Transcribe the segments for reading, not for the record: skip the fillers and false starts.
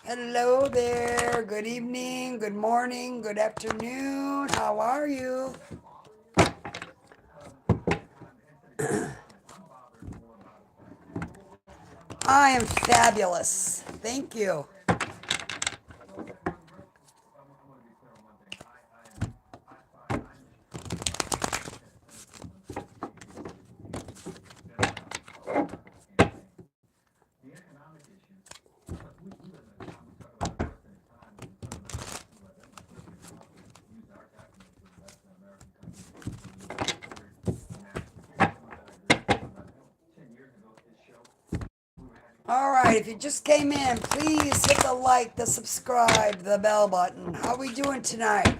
Hello there. Good evening, good morning, good afternoon. How are you? I am fabulous. Thank you. All right, if you just came in, please hit the like, the subscribe, the bell button. How are we doing tonight?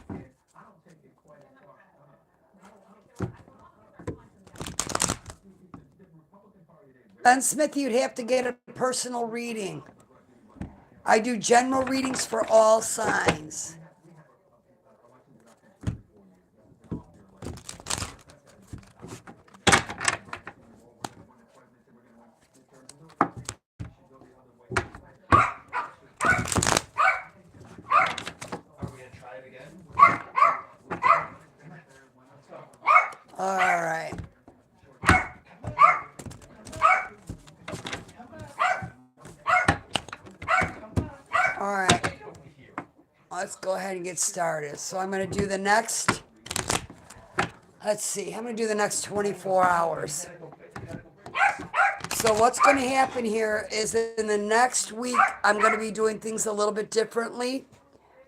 Ben Smith, you'd have to get a personal reading. I do general readings for all signs. All right. All right. Let's go ahead and get started. So I'm going to do the next, let's see, I'm going to do the next 24 hours. So what's going to happen here is that in the next week, I'm going to be doing things a little bit differently.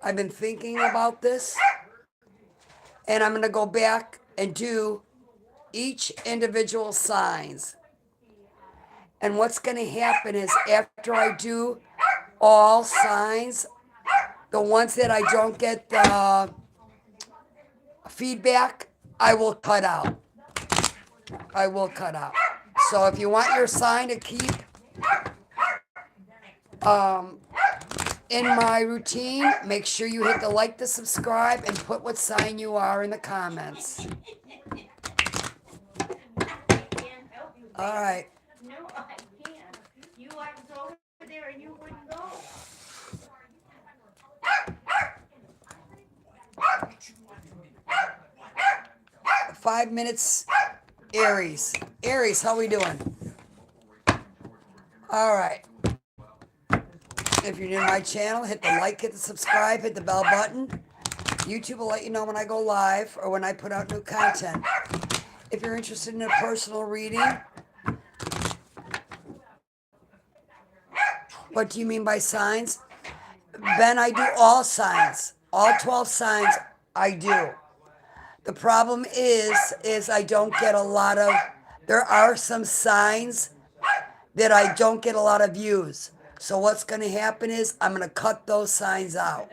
I've been thinking about this, and I'm going to go back and do each individual signs. And what's going to happen is after I do all signs, the ones that I don't get the feedback, I will cut out. I will cut out. So if you want your sign to keep in my routine, make sure you hit the like, the subscribe, and put what sign you are in the comments. All right. No, I can't. You I was over there and you wouldn't go. 5 minutes, Aries. Aries, how we doing? All right. If you're new to my channel, hit the like, hit the subscribe, hit the bell button. YouTube will let you know when I go live or when I put out new content. If you're interested in a personal reading, what do you mean by signs? Ben, I do all signs. All 12 signs, I do. The problem is I don't get a lot of, there are some signs that I don't get a lot of views. So what's going to happen is I'm going to cut those signs out.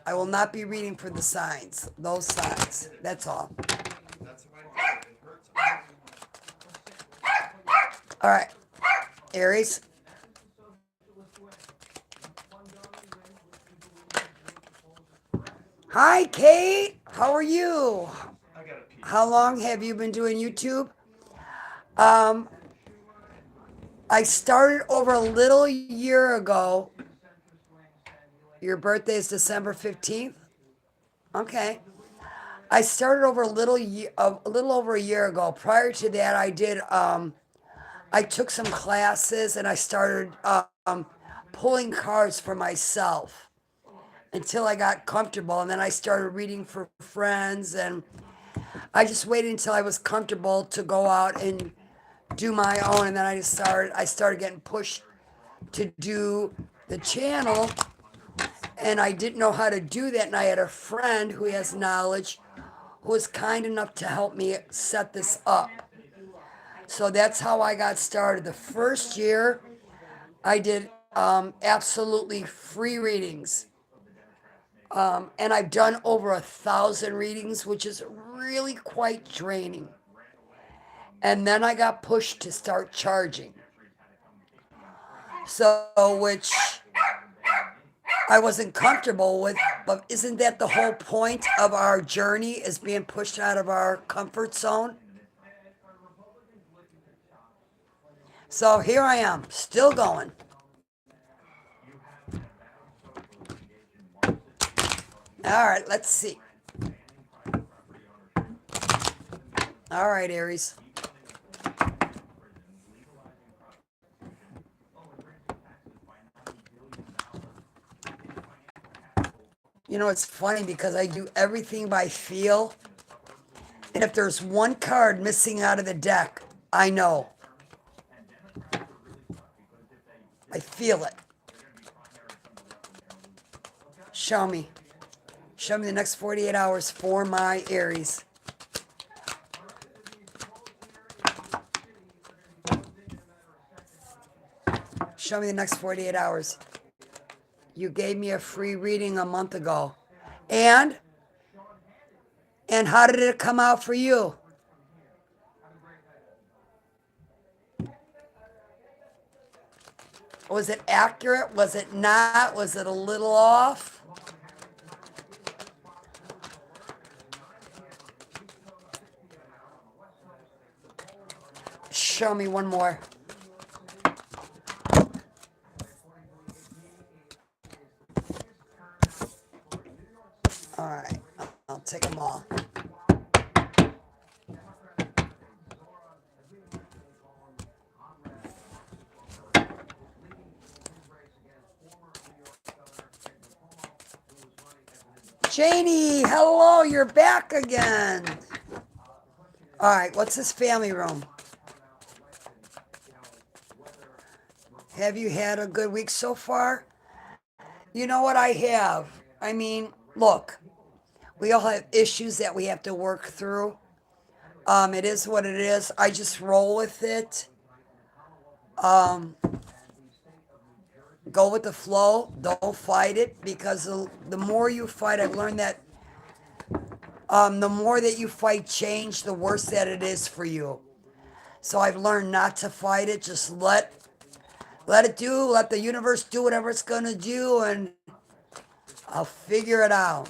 I will not be reading for the signs, those signs. That's all. All right, Aries. Hi, Kate. How are you? How long have you been doing YouTube? Um, I started over a little year ago. Your birthday is December 15th? Okay. I started over a little over a year ago. Prior to that, I took some classes and I started pulling cards for myself until I got comfortable. And then I started reading for friends. And I just waited until I was comfortable to go out and do my own. And then I started getting pushed to do the channel. And I didn't know how to do that. And I had a friend who has knowledge who was kind enough to help me set this up. So that's how I got started. The first year, I did absolutely free readings. And I've done over 1,000 readings, which is really quite draining. And then I got pushed to start charging. So, which I wasn't comfortable with, but isn't that the whole point of our journey is being pushed out of our comfort zone? So here I am, still going. All right, let's see. All right, Aries. You know, it's funny because I do everything by feel. And if there's one card missing out of the deck, I know. I feel it. Show me. Show me the next 48 hours for my Aries. Show me the next 48 hours. You gave me a free reading a month ago. And? And how did it come out for you? Was it accurate? Was it not? Was it a little off? Show me one more. All right, I'll take them all. Janie, hello, you're back again. All right, what's this family room? Have you had a good week so far? You know what I have? I mean, look, we all have issues that we have to work through. It is what it is. I just roll with it. Um, go with the flow. Don't fight it because the more you fight, I've learned that the more that you fight change, the worse that it is for you. So I've learned not to fight it. Just let the universe do whatever it's gonna do, and I'll figure it out.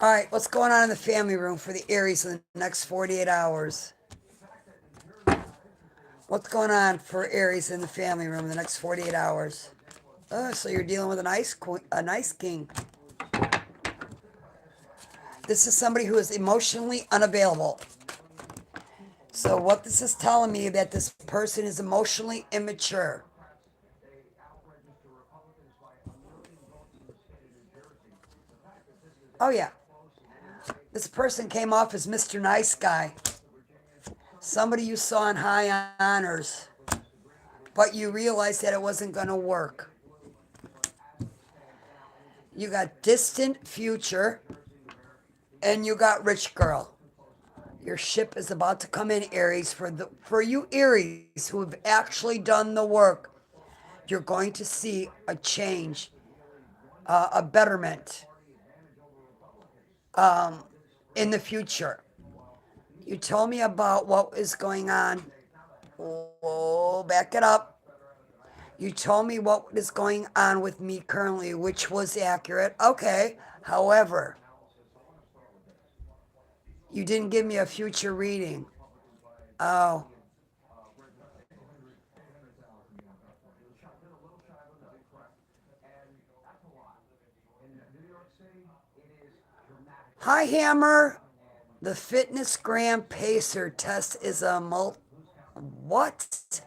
All right, what's going on in the family room for the Aries in the next 48 hours? What's going on for Aries in the family room in the next 48 hours? Oh, so you're dealing with a nice king. This is somebody who is emotionally unavailable. So what this is telling me that this person is emotionally immature. Oh yeah. This person came off as Mr. Nice Guy. Somebody you saw in high honors, but you realized that it wasn't going to work. You got distant future, and you got rich girl. Your ship is about to come in, Aries. For you Aries who have actually done the work, you're going to see a change, a betterment in the future. You told me about what is going on. Oh, back it up. You told me what is going on with me currently, which was accurate. Okay. However, you didn't give me a future reading. Oh. Hi, Hammer. The Fitness Gram Pacer test is a what?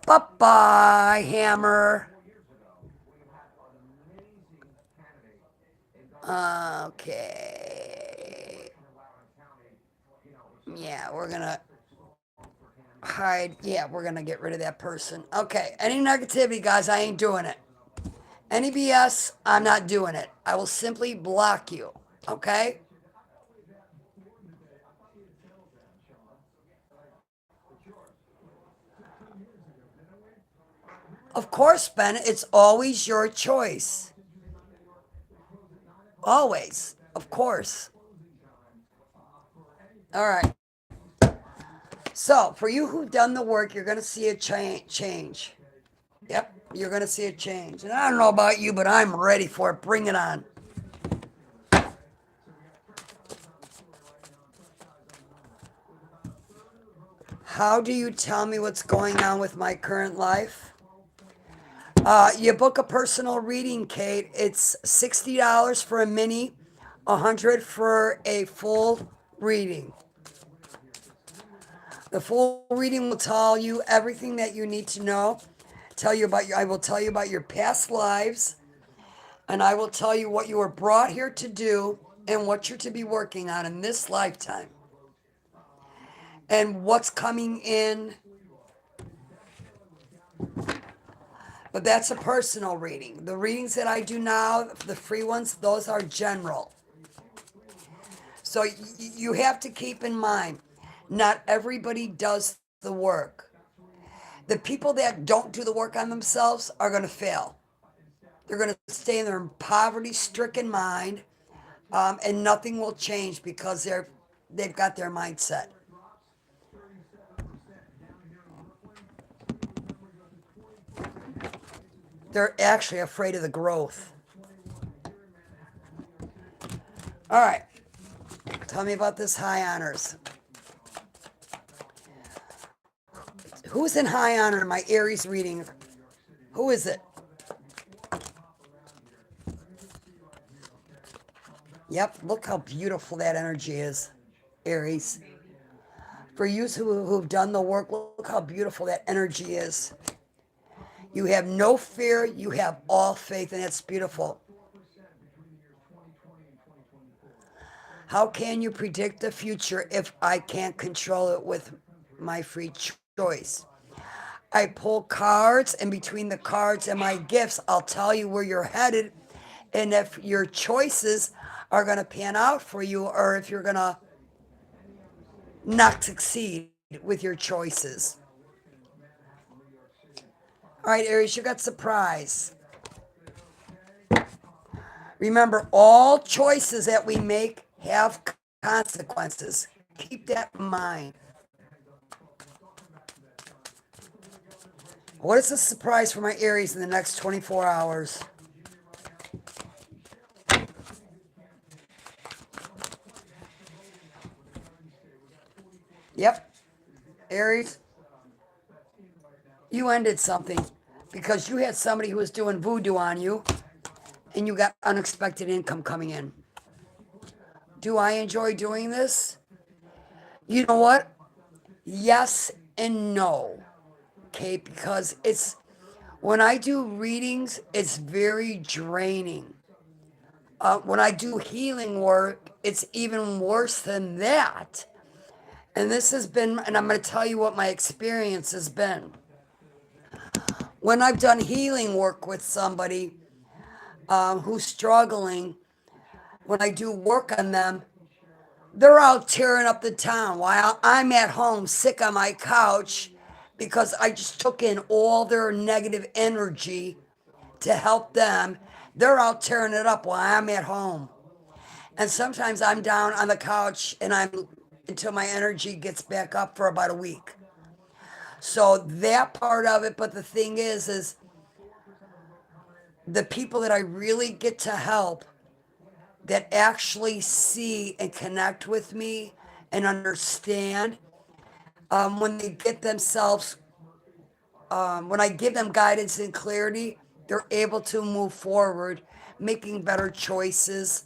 Bye bye, Hammer. Okay. Yeah, we're gonna hide. Yeah, we're gonna get rid of that person. Okay. Any negativity, guys, I ain't doing it. Any BS, I'm not doing it. I will simply block you. Okay? Of course, Ben, it's always your choice. Always. Of course. All right. So, for you who've done the work, you're going to see a change. Yep, you're going to see a change. And I don't know about you, but I'm ready for it. Bring it on. How do you tell me what's going on with my current life? You book a personal reading, Kate. It's $60 for a mini, 100 for a full reading. The full reading will tell you everything that you need to know. I will tell you about your past lives, and I will tell you what you were brought here to do and what you're to be working on in this lifetime and what's coming in. But that's a personal reading. The readings that I do now, the free ones, those are general. So you have to keep in mind, not everybody does the work. The people that don't do the work on themselves are going to fail. They're going to stay in their poverty stricken mind, and nothing will change because they've got their mindset. They're actually afraid of the growth. All right. Tell me about this high honors. Who's in high honor in my Aries reading? Who is it? Yep, look how beautiful that energy is, Aries. For you who've done the work, look how beautiful that energy is. You have no fear, you have all faith, and it's beautiful. How can you predict the future if I can't control it with my free choice? I pull cards, and between the cards and my gifts, I'll tell you where you're headed and if your choices are going to pan out for you or if you're going to not succeed with your choices. All right, Aries, you got surprise. Remember, all choices that we make have consequences. Keep that in mind. What is the surprise for my Aries in the next 24 hours? Yep, Aries, you ended something because you had somebody who was doing voodoo on you and you got unexpected income coming in. Do I enjoy doing this? You know what? Yes and no. Okay, because it's when I do readings, it's very draining. When I do healing work, it's even worse than that. And this has been, and I'm going to tell you what my experience has been. When I've done healing work with somebody who's struggling, when I do work on them, they're out tearing up the town while I'm at home sick on my couch because I just took in all their negative energy to help them. They're out tearing it up while I'm at home. And sometimes I'm down on the couch and I'm until my energy gets back up for about a week. So that part of it, but the thing is the people that I really get to help that actually see and connect with me and understand when they get themselves, when I give them guidance and clarity, they're able to move forward, making better choices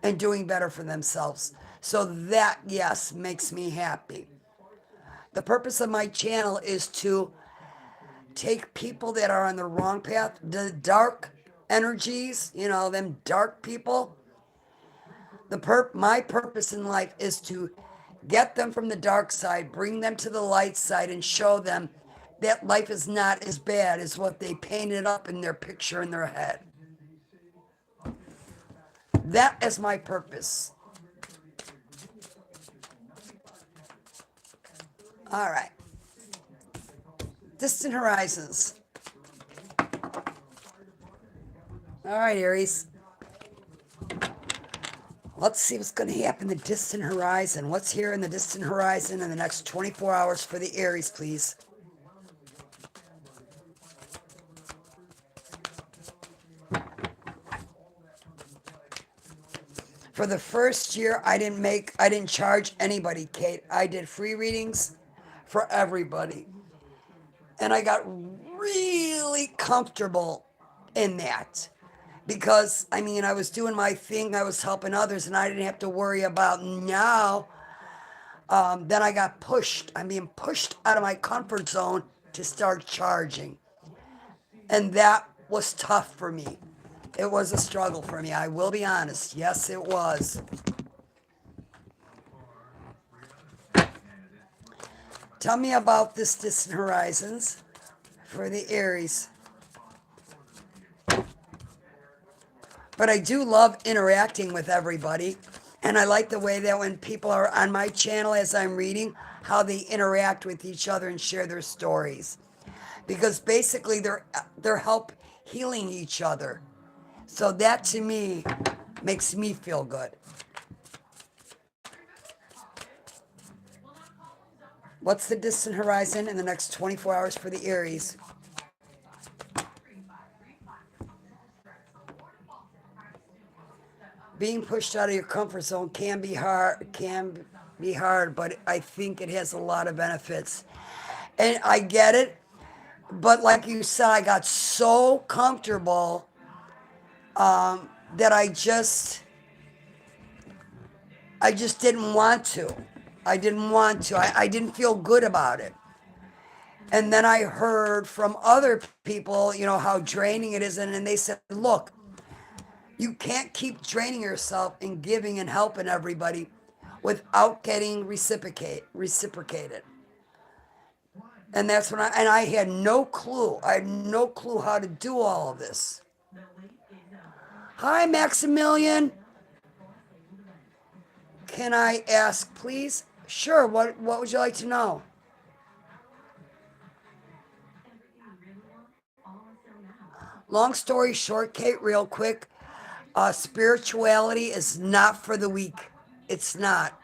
and doing better for themselves. So that, yes, makes me happy. The purpose of my channel is to take people that are on the wrong path, the dark energies, them dark people. My purpose in life is to get them from the dark side, bring them to the light side, and show them that life is not as bad as what they painted up in their picture in their head. That is my purpose. All right. Distant horizons. All right, Aries. Let's see what's going to happen in the distant horizon. What's here in the distant horizon in the next 24 hours for the Aries, please? For the first year, I didn't charge anybody, Kate. I did free readings for everybody. And I got really comfortable in that because, I was doing my thing, I was helping others, and I didn't have to worry about now. Then I got pushed. I'm being pushed out of my comfort zone to start charging. And that was tough for me. It was a struggle for me. I will be honest. Yes, it was. Tell me about this distant horizons for the Aries. But I do love interacting with everybody. And I like the way that when people are on my channel as I'm reading, how they interact with each other and share their stories. Because basically they're help healing each other. So that to me makes me feel good. What's the distant horizon in the next 24 hours for the Aries? Being pushed out of your comfort zone can be hard, but I think it has a lot of benefits. And I get it, but like you said, I got so comfortable that I just didn't want to. I didn't want to. I didn't feel good about it. And then I heard from other people, how draining it is. And they said, look, you can't keep draining yourself and giving and helping everybody without getting reciprocated. And that's when I had no clue. I had no clue how to do all of this. Hi, Maximilian. Can I ask, please? Sure. What would you like to know? Long story short, Kate, real quick, spirituality is not for the weak. It's not.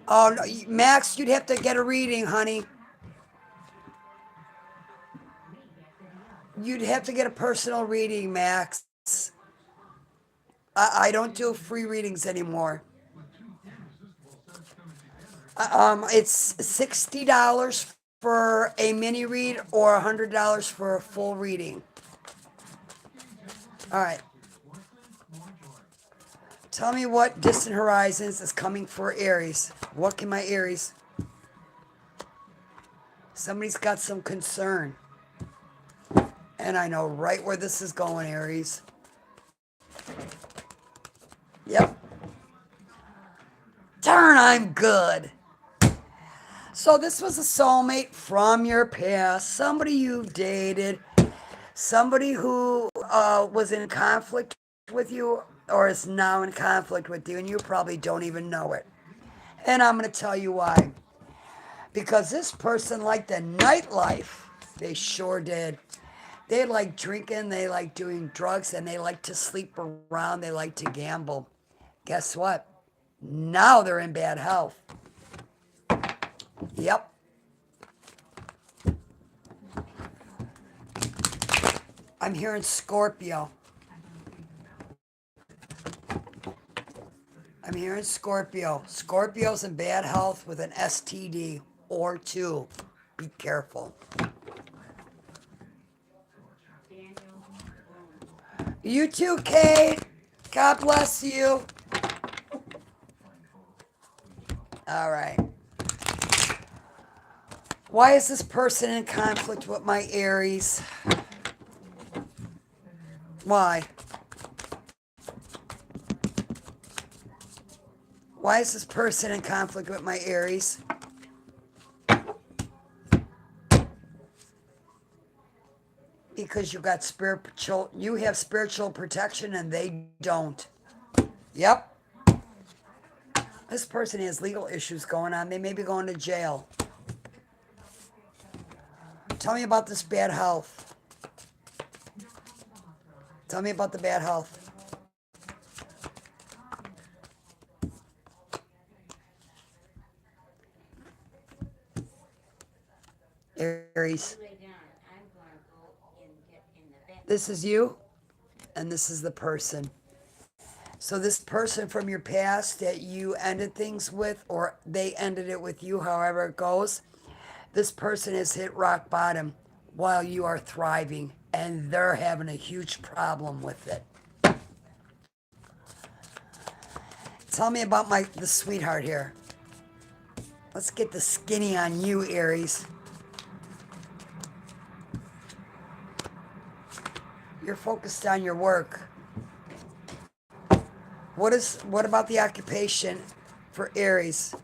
Oh, no, Max, you'd have to get a reading, honey. You'd have to get a personal reading, Max. I don't do free readings anymore. It's $60 for a mini read or $100 for a full reading. All right. Tell me what distant horizons is coming for Aries. What can my Aries? Somebody's got some concern. And I know right where this is going, Aries. Yep. Darn, I'm good. So this was a soulmate from your past, somebody you dated, somebody who was in conflict with you or is now in conflict with you, and you probably don't even know it. And I'm going to tell you why. Because this person liked the nightlife. They sure did. They like drinking, they like doing drugs, and they like to sleep around, they like to gamble. Guess what? Now they're in bad health. Yep. I'm hearing Scorpio. I'm hearing Scorpio. Scorpio's in bad health with an STD or two. Be careful. You too, Kate. God bless you. All right. Why is this person in conflict with my Aries? Why? Why is this person in conflict with my Aries? Because you have spiritual protection and they don't. Yep. This person has legal issues going on. They may be going to jail. Tell me about this bad health. Tell me about the bad health. Aries. This is you, and this is the person. So this person from your past that you ended things with, or they ended it with you, however it goes, this person has hit rock bottom while you are thriving, and they're having a huge problem with it. Tell me about the sweetheart here. Let's get the skinny on you, Aries. You're focused on your work. What about the occupation for Aries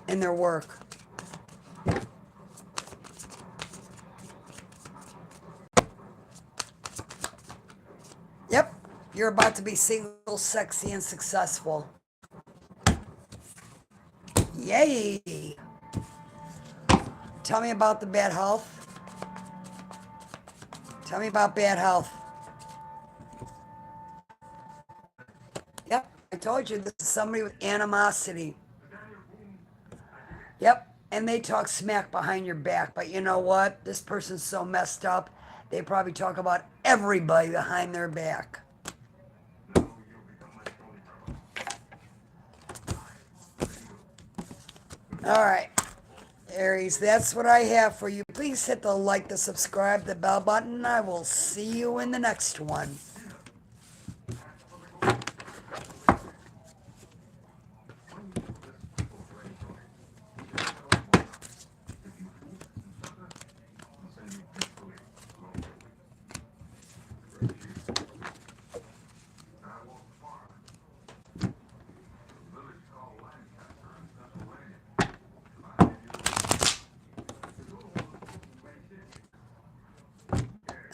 in their work? Yep, you're about to be single, sexy, and successful. Yay! Tell me about the bad health. Tell me about bad health. Yep, I told you this is somebody with animosity. Yep, and they talk smack behind your back, but you know what? This person's so messed up, they probably talk about everybody behind their back. All right, Aries, that's what I have for you. Please hit the like, the subscribe, the bell button. I will see you in the next one.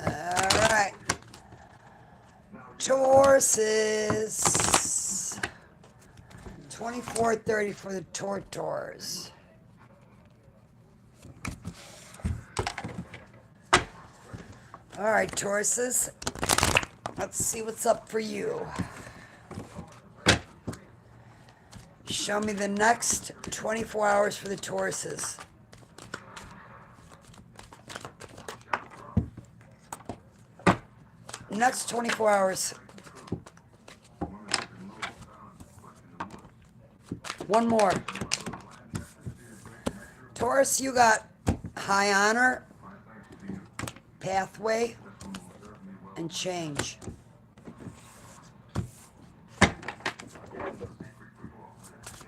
All right. Tauruses. 2430 for the Tortoise. All right, Tauruses. Let's see what's up for you. Show me the next 24 hours for the Tauruses. Next 24 hours. One more. Taurus, you got high honor, pathway, and change.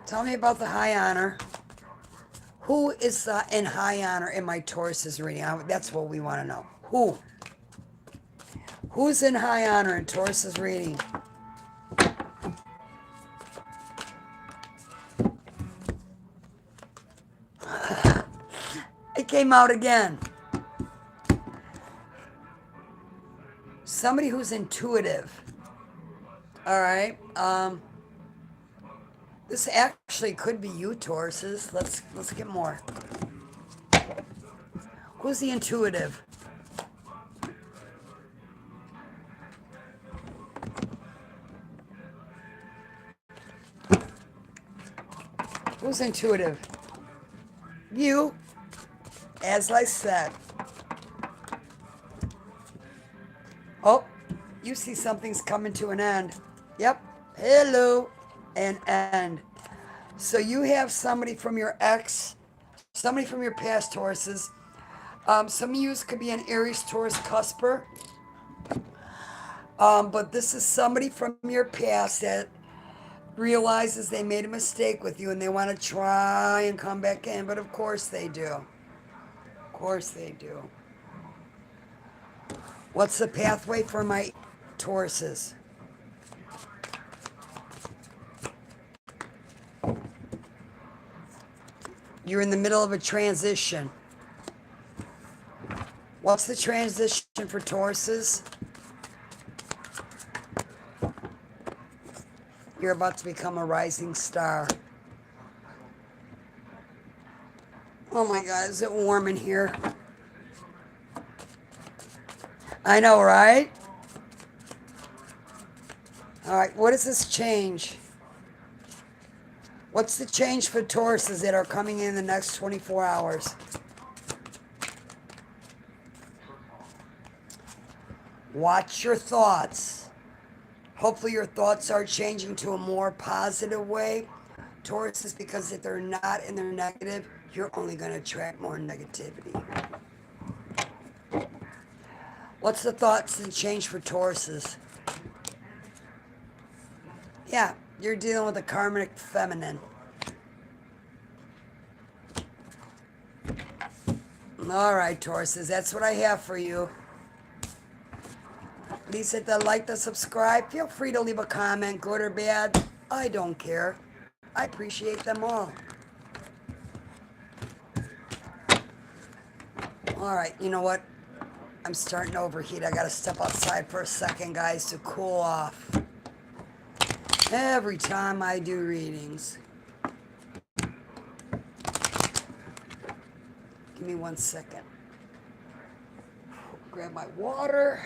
Tell me about the high honor. Who is in high honor in my Taurus's reading? That's what we want to know. Who? Who's in high honor in Taurus's reading? It came out again. Somebody who's intuitive. All right. This actually could be you, Tauruses. Let's get more. Who's the intuitive? Who's intuitive? You, as I said. Oh, you see something's coming to an end. Yep. Hello. An end. So you have somebody from your ex, somebody from your past Tauruses. Some of you could be an Aries Taurus cusper. But this is somebody from your past that realizes they made a mistake with you and they want to try and come back in. But of course they do. Of course they do. What's the pathway for my Tauruses? You're in the middle of a transition. What's the transition for Tauruses? You're about to become a rising star. Oh my God, is it warm in here? I know, right? All right, what does this change? What's the change for Tauruses that are coming in the next 24 hours? Watch your thoughts. Hopefully your thoughts are changing to a more positive way. Tauruses, because if they're not and they're negative, you're only going to attract more negativity. What's the thoughts and change for Tauruses? Yeah, you're dealing with a karmic feminine. All right, Tauruses, that's what I have for you. Please hit the like, the subscribe. Feel free to leave a comment, good or bad. I don't care. I appreciate them all. All right, you know what? I'm starting to overheat. I got to step outside for a second, guys, to cool off. Every time I do readings. Give me 1 second. Grab my water.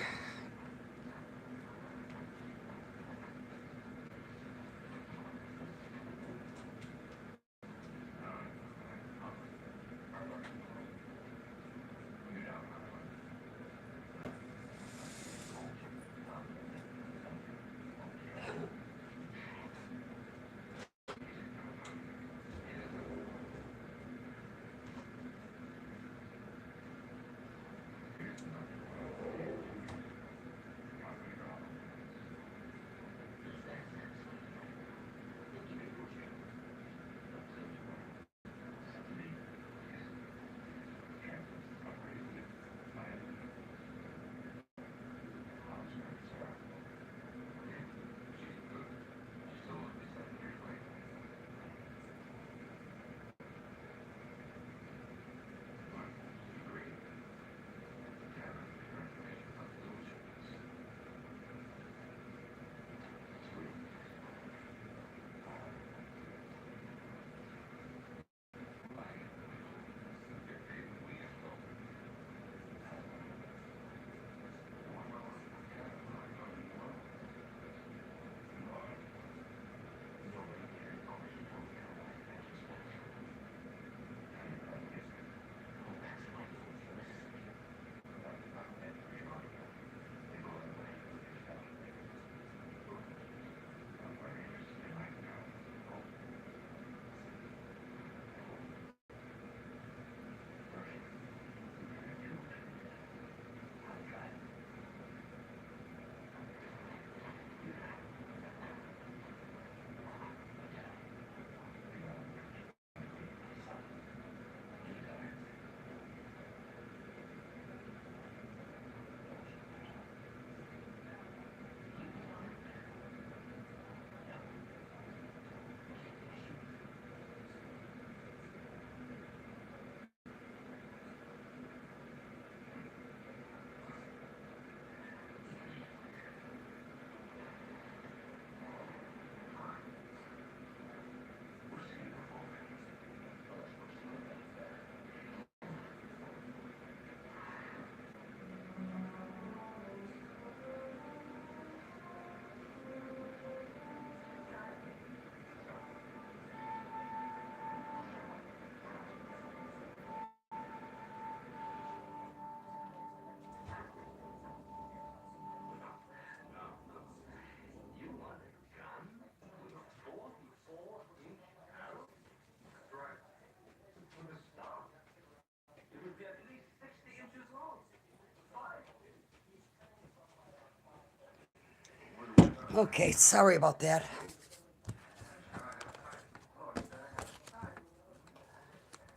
Okay, sorry about that.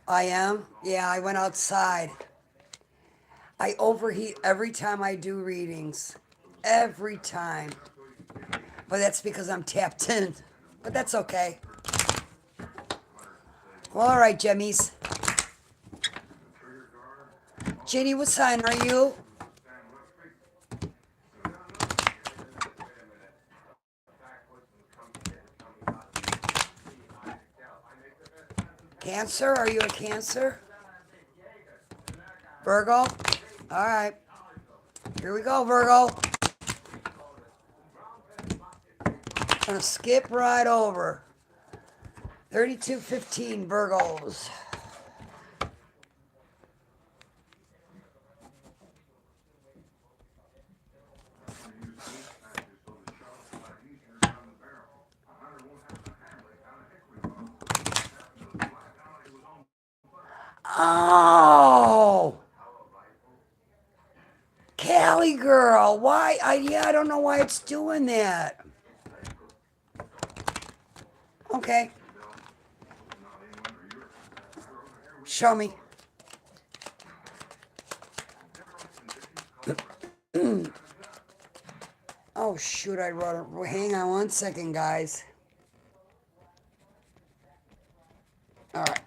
I am? Yeah, I went outside. I overheat every time I do readings. Every time. But that's because I'm tapped in. But that's okay. Well, all right, Jemmies. Ginny, what sign are you? Cancer? Are you a Cancer? Virgo? All right. Here we go, Virgo. Gonna skip right over. 3215 Virgos. Oh, Cali girl. Why? I don't know why it's doing that. Okay. Show me. Oh, shoot, I wrote it. Hang on one second, guys. All right.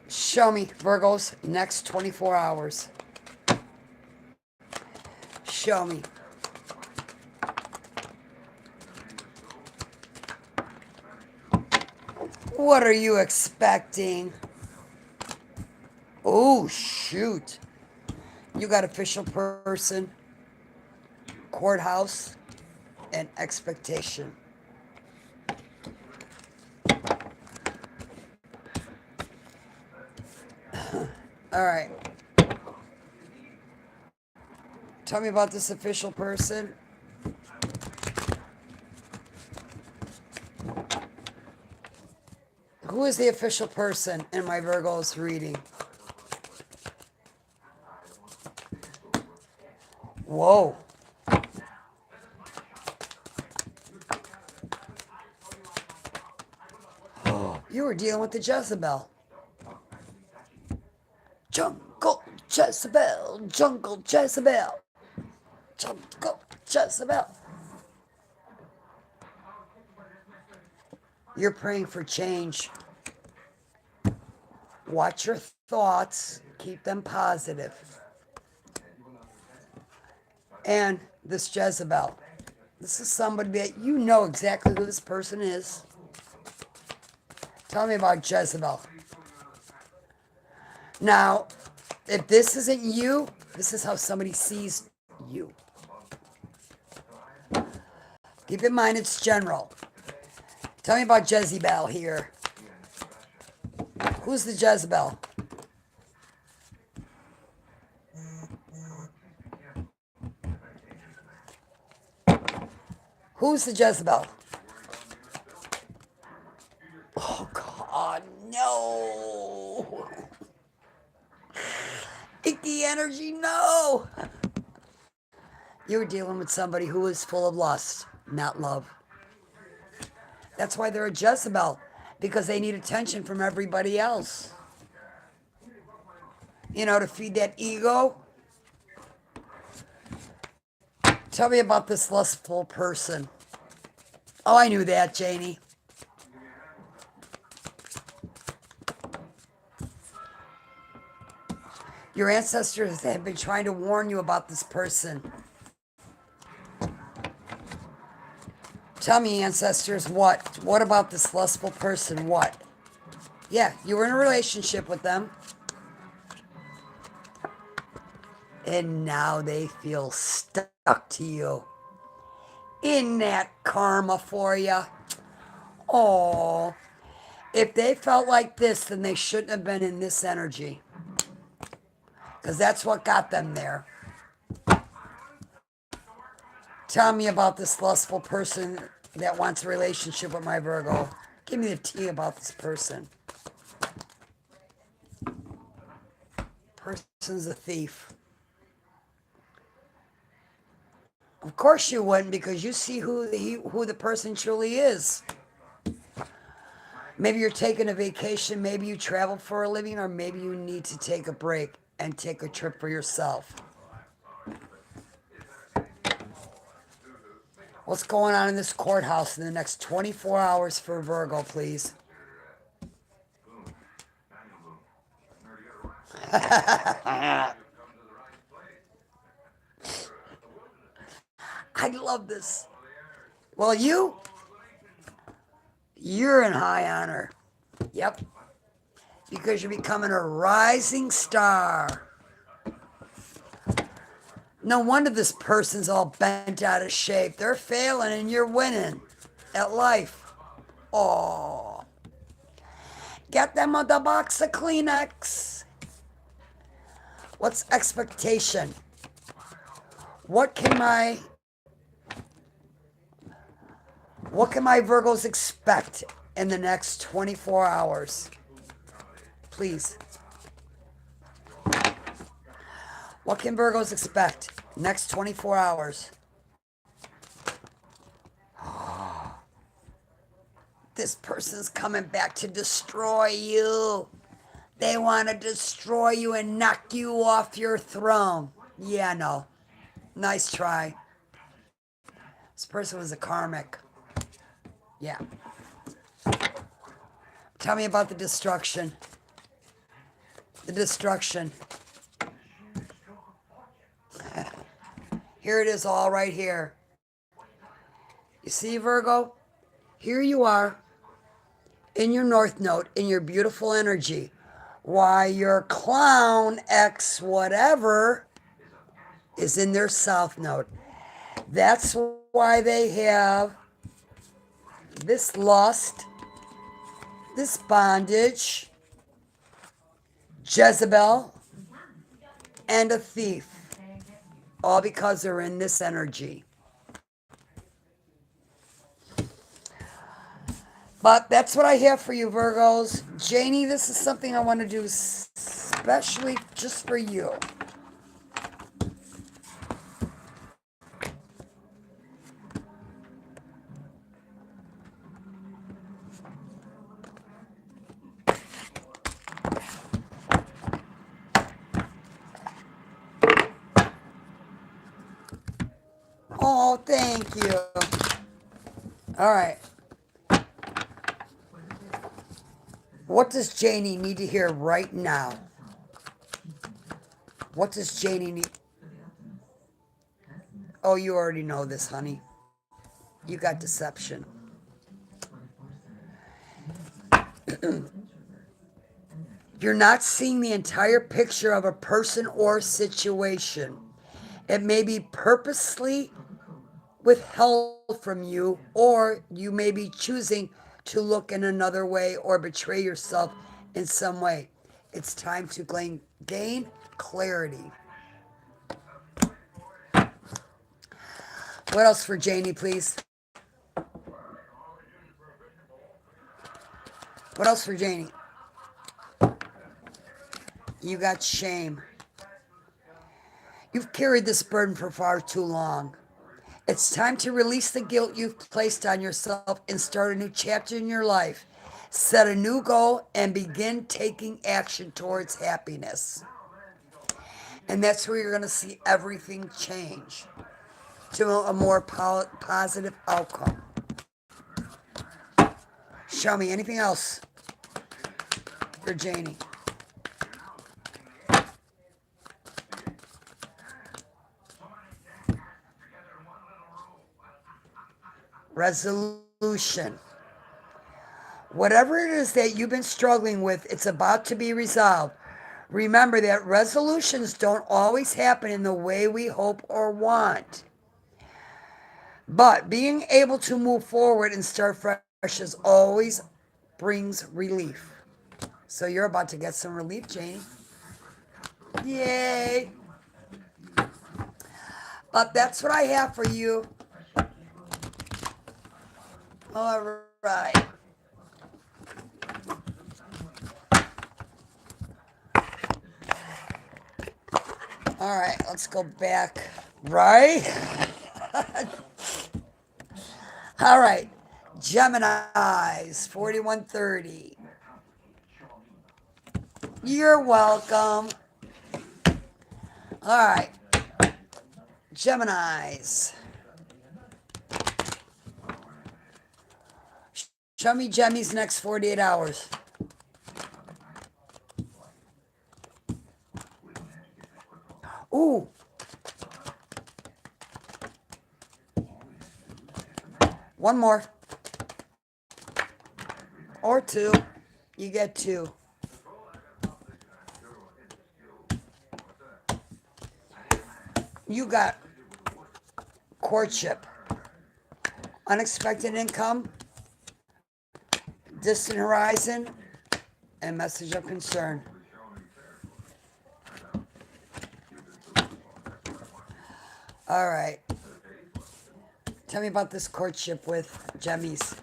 Show me, Virgos, next 24 hours. Show me. What are you expecting? Oh, shoot. You got official person, courthouse, and expectation. All right. Tell me about this official person. Who is the official person in my Virgo's reading? Whoa. You were dealing with the Jezebel. Jungle Jezebel. Jungle Jezebel. Jungle Jezebel. You're praying for change. Watch your thoughts. Keep them positive. And this Jezebel. This is somebody that you know exactly who this person is. Tell me about Jezebel. Now, if this isn't you, this is how somebody sees you. Keep in mind it's general. Tell me about Jezebel here. Who's the Jezebel? Who's the Jezebel? Oh, God, no. Icky energy, no. You were dealing with somebody who is full of lust, not love. That's why they're a Jezebel, because they need attention from everybody else. You know, to feed that ego. Tell me about this lustful person. Oh, I knew that, Janie. Your ancestors have been trying to warn you about this person. Tell me, ancestors, what? What about this lustful person? What? Yeah, you were in a relationship with them. And now they feel stuck to you. In that karma for you. Oh, if they felt like this, then they shouldn't have been in this energy. Because that's what got them there. Tell me about this lustful person that wants a relationship with my Virgo. Give me the tea about this person. Person's a thief. Of course you wouldn't, because you see who the person truly is. Maybe you're taking a vacation, maybe you travel for a living, or maybe you need to take a break and take a trip for yourself. What's going on in this courthouse in the next 24 hours for Virgo, please? I love this. Well, you're in high honor. Yep. Because you're becoming a rising star. No wonder this person's all bent out of shape. They're failing and you're winning at life. Oh, get them a box of Kleenex. What's expectation? What can my Virgos expect in the next 24 hours? Please. What can Virgos expect next 24 hours? This person's coming back to destroy you. They want to destroy you and knock you off your throne. Yeah, no. Nice try. This person was a karmic. Yeah. Tell me about the destruction. The destruction. Here it is, all right here. You see, Virgo? Here you are in your North Node, in your beautiful energy. Why your clown ex whatever is in their South Node. That's why they have this lust, this bondage, Jezebel, and a thief. All because they're in this energy. But that's what I have for you, Virgos. Janie, this is something I want to do especially just for you. Oh, thank you. All right. What does Janie need to hear right now? What does Janie need? Oh, you already know this, honey. You got deception. You're not seeing the entire picture of a person or situation. It may be purposely withheld from you, or you may be choosing to look in another way or betray yourself in some way. It's time to gain clarity. What else for Janie, please? What else for Janie? You got shame. You've carried this burden for far too long. It's time to release the guilt you've placed on yourself and start a new chapter in your life. Set a new goal and begin taking action towards happiness. And that's where you're going to see everything change to a more positive outcome. Show me anything else for Janie. Resolution. Whatever it is that you've been struggling with, it's about to be resolved. Remember that resolutions don't always happen in the way we hope or want. But being able to move forward and start fresh is always brings relief. So you're about to get some relief, Janie. Yay! But that's what I have for you. All right. All right, let's go back. Right? All right. Gemini's 4130. You're welcome. All right. Gemini's. Show me Gemmy's next 48 hours. Ooh. One more. Or two. You get two. You got courtship, unexpected income, distant horizon, and message of concern. All right. Tell me about this courtship with Jemmy's.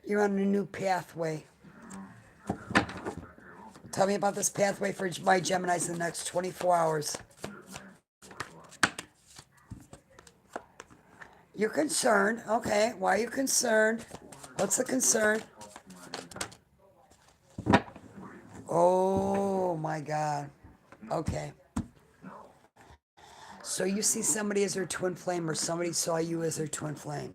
You're on a new pathway. Tell me about this pathway for my Geminis in the next 24 hours. You're concerned. Okay. Why are you concerned? What's the concern? Oh my God. Okay. So you see somebody as their twin flame, or somebody saw you as their twin flame.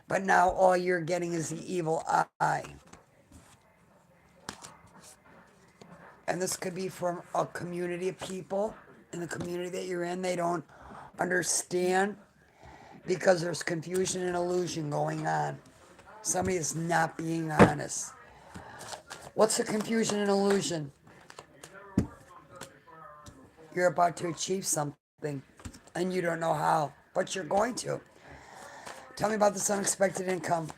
But now all you're getting is the evil eye. And this could be from a community of people in the community that you're in. They don't understand because there's confusion and illusion going on. Somebody is not being honest. What's the confusion and illusion? You're about to achieve something and you don't know how, but you're going to. Tell me about this unexpected income.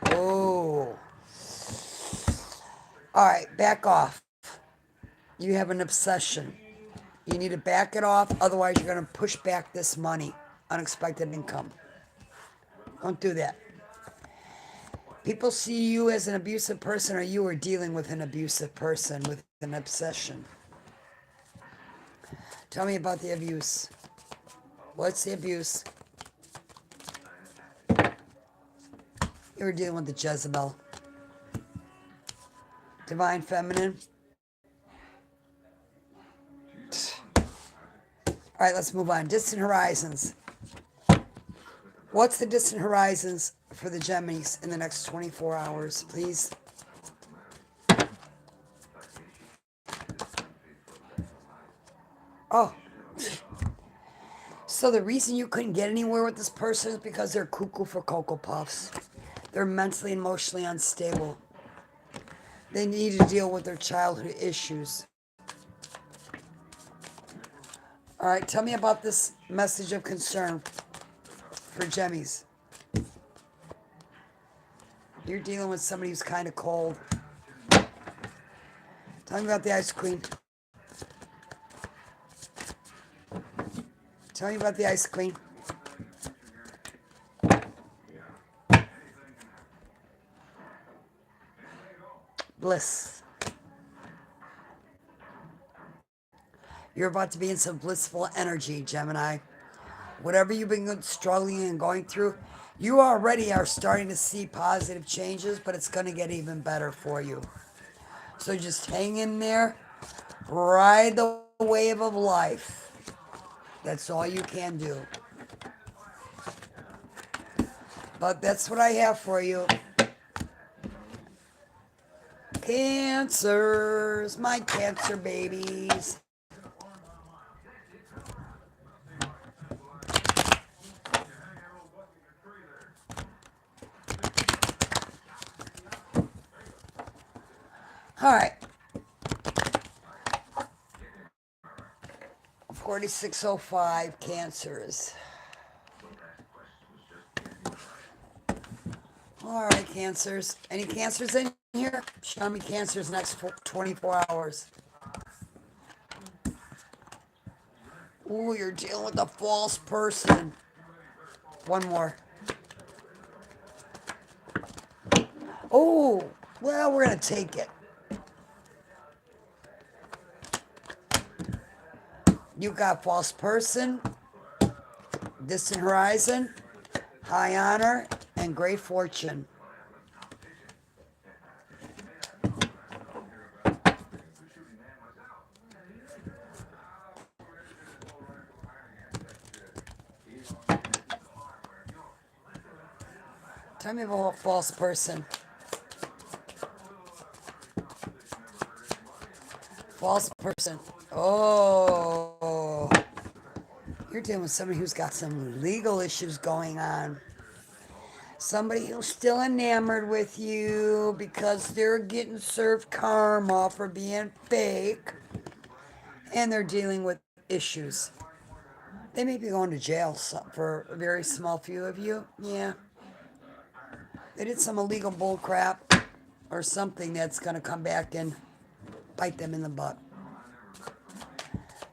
Oh. All right, back off. You have an obsession. You need to back it off, otherwise you're going to push back this money, unexpected income. Don't do that. People see you as an abusive person, or you are dealing with an abusive person with an obsession. Tell me about the abuse. What's the abuse? You were dealing with the Jezebel. Divine Feminine. All right, let's move on. Distant horizons. What's the distant horizons for the Geminis in the next 24 hours, please? Oh. So the reason you couldn't get anywhere with this person is because they're cuckoo for Cocoa Puffs. They're mentally and emotionally unstable. They need to deal with their childhood issues. All right, tell me about this message of concern for Gemmies. You're dealing with somebody who's kind of cold. Tell me about the Ice Queen. Tell me about the Ice Queen. Bliss. You're about to be in some blissful energy, Gemini. Whatever you've been struggling and going through, you already are starting to see positive changes, but it's going to get even better for you. So just hang in there, ride the wave of life. That's all you can do. But that's what I have for you. Cancers, my Cancer babies. All right. 4605 Cancers. All right, Cancers. Any Cancers in here? Show me Cancers next 24 hours. Ooh, you're dealing with a false person. One more. Oh, well, we're going to take it. You got false person, distant horizon, high honor, and great fortune. Tell me about false person. False person. Oh, you're dealing with somebody who's got some legal issues going on. Somebody who's still enamored with you because they're getting served karma for being fake and they're dealing with issues. They may be going to jail for a very small few of you. Yeah. They did some illegal bull crap or something that's going to come back and bite them in the butt.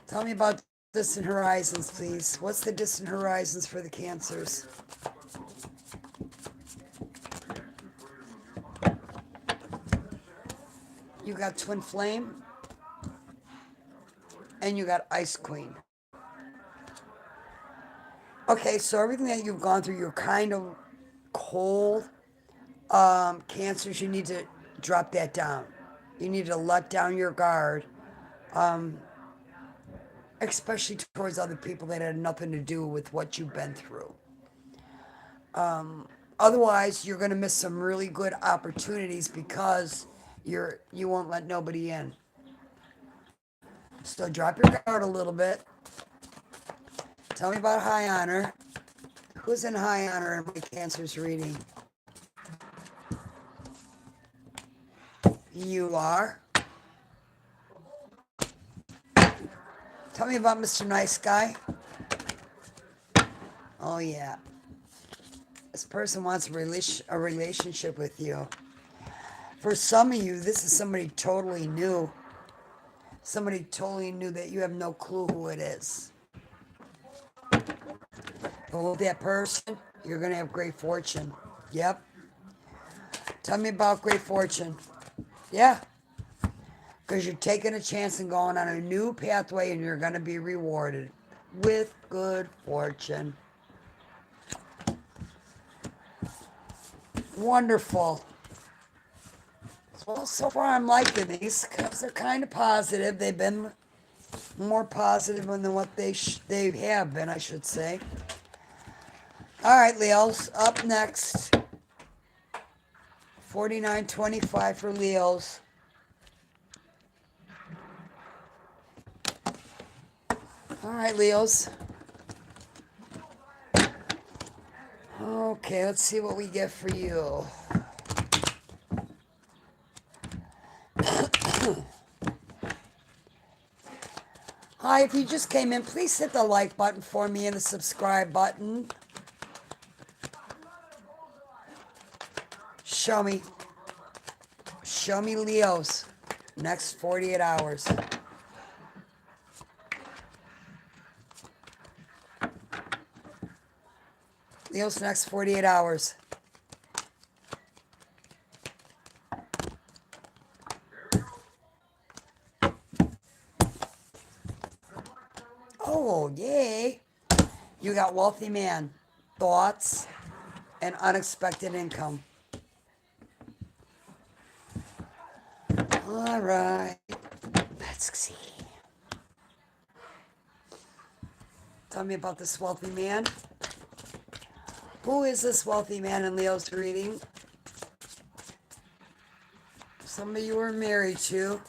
Tell me about distant horizons, please. What's the distant horizons for the Cancers? You got Twin Flame and you got Ice Queen. Okay, so everything that you've gone through, you're kind of cold. Cancers, you need to drop that down. You need to let down your guard, especially towards other people that had nothing to do with what you've been through. Otherwise, you're going to miss some really good opportunities because you won't let nobody in. So drop your guard a little bit. Tell me about high honor. Who's in high honor in my Cancer's reading? You are. Tell me about Mr. Nice Guy. Oh, yeah. This person wants a relationship with you. For some of you, this is somebody totally new. Somebody totally new that you have no clue who it is. But with that person, you're going to have great fortune. Yep. Tell me about great fortune. Yeah. Because you're taking a chance and going on a new pathway and you're going to be rewarded with good fortune. Wonderful. Well, so far I'm liking these because they're kind of positive. They've been more positive than what they have been, I should say. All right, Leos, up next. 49.25 for Leos. All right, Leos. Okay, let's see what we get for you. Hi, if you just came in, please hit the like button for me and the subscribe button. Show me. Show me Leos. Next 48 hours. Leos, next 48 hours. Oh, yay. You got wealthy man, thoughts, and unexpected income. All right. Let's see. Tell me about this wealthy man. Who is this wealthy man in Leo's reading? Some of you are married to.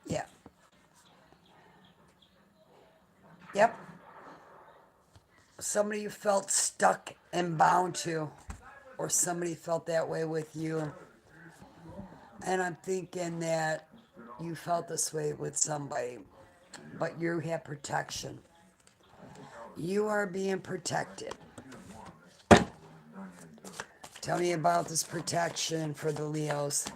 Yeah. Yep. Somebody you felt stuck and bound to, or somebody felt that way with you. And I'm thinking that you felt this way with somebody, but you have protection. You are being protected. Tell me about this protection for the Leos.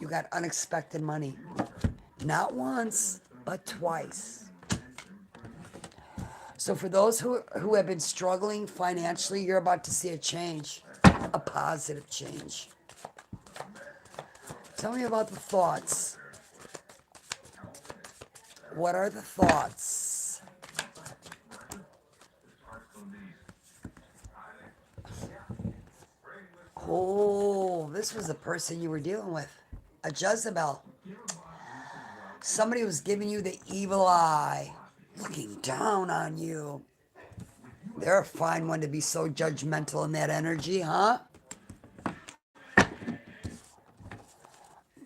You got unexpected money. Not once, but twice. So for those who have been struggling financially, you're about to see a change, a positive change. Tell me about the thoughts. What are the thoughts? Oh, this was the person you were dealing with. A Jezebel. Somebody was giving you the evil eye, looking down on you. They're a fine one to be so judgmental in that energy, huh?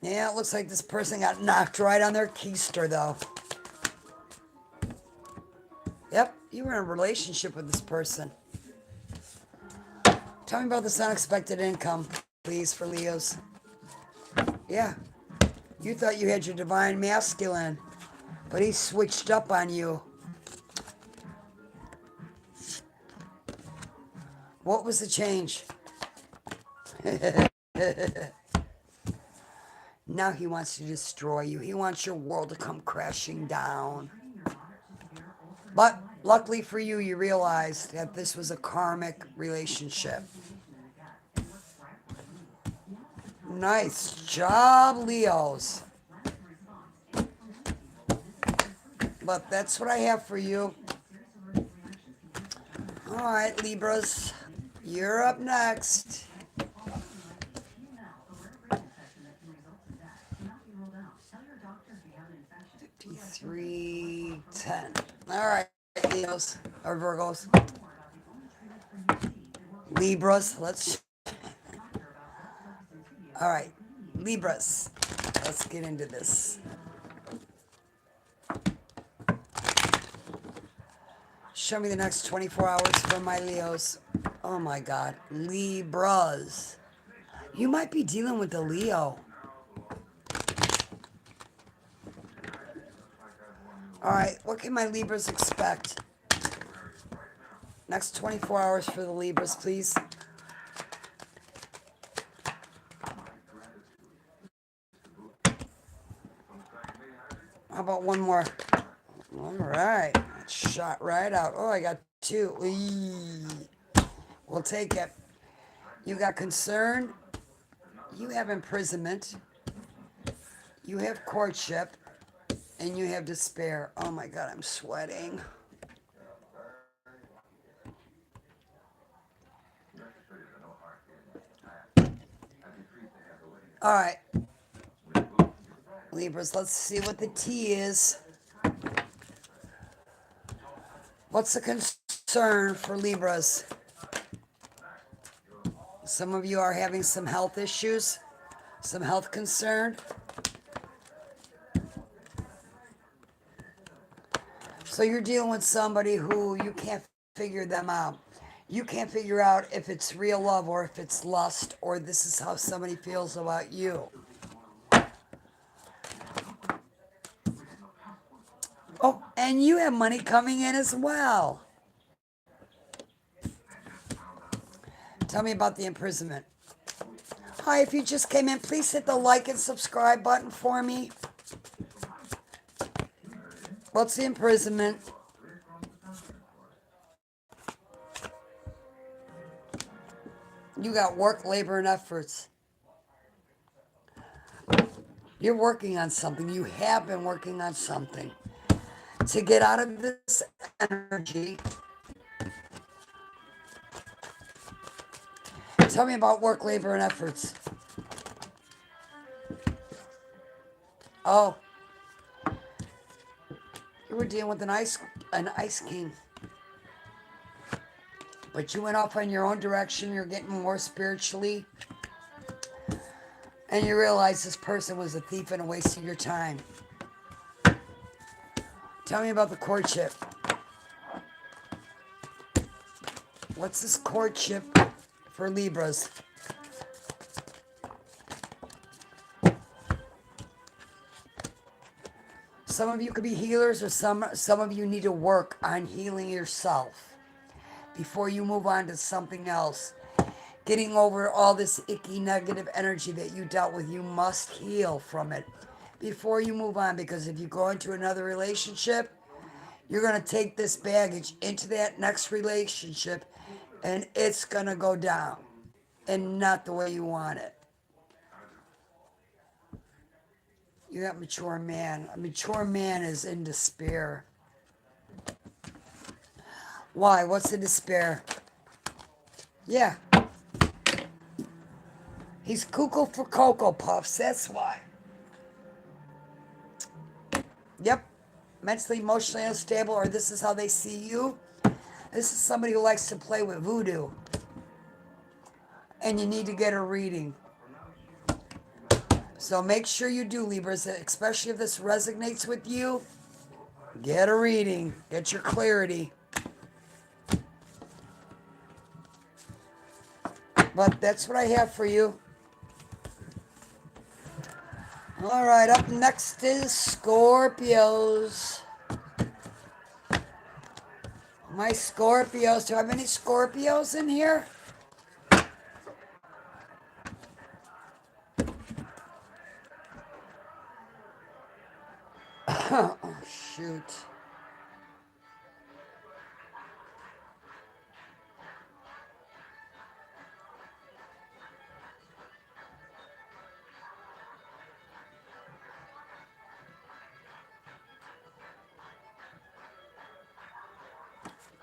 Yeah, it looks like this person got knocked right on their keister, though. Yep, you were in a relationship with this person. Tell me about this unexpected income, please, for Leos. Yeah, you thought you had your divine masculine, but he switched up on you. What was the change? Now he wants to destroy you. He wants your world to come crashing down. But luckily for you, you realized that this was a karmic relationship. Nice job, Leos. But that's what I have for you. All right, Libras, you're up next. 5310. All right, Leos or Virgos. Libras, let's. All right, Libras, let's get into this. Show me the next 24 hours for my Leos. Oh my God, Libras. You might be dealing with a Leo. All right, what can my Libras expect? Next 24 hours for the Libras, please. How about one more? All right, shot right out. Oh, I got two. Eee. We'll take it. You got concern. You have imprisonment. You have courtship. And you have despair. Oh my God, I'm sweating. All right. Libras, let's see what the T is. What's the concern for Libras? Some of you are having some health issues, some health concern. So you're dealing with somebody who you can't figure them out. You can't figure out if it's real love or if it's lust or this is how somebody feels about you. Oh, and you have money coming in as well. Tell me about the imprisonment. Hi, if you just came in, please hit the like and subscribe button for me. What's the imprisonment? You got work, labor, and efforts. You're working on something. You have been working on something. To get out of this energy, tell me about work, labor, and efforts. Oh, you were dealing with an ice king. But you went off on your own direction. You're getting more spiritually. And you realize this person was a thief and a waste of your time. Tell me about the courtship. What's this courtship for Libras? Some of you could be healers, or some of you need to work on healing yourself before you move on to something else. Getting over all this icky negative energy that you dealt with, you must heal from it before you move on, because if you go into another relationship, you're going to take this baggage into that next relationship and it's going to go down and not the way you want it. You got mature man. A mature man is in despair. Why? What's the despair? Yeah. He's cuckoo for Cocoa Puffs. That's why. Yep. Mentally, emotionally unstable, or this is how they see you. This is somebody who likes to play with voodoo. And you need to get a reading. So make sure you do, Libras, especially if this resonates with you. Get a reading. Get your clarity. But that's what I have for you. All right, up next is Scorpios. My Scorpios. Do I have any Scorpios in here? Oh, shoot.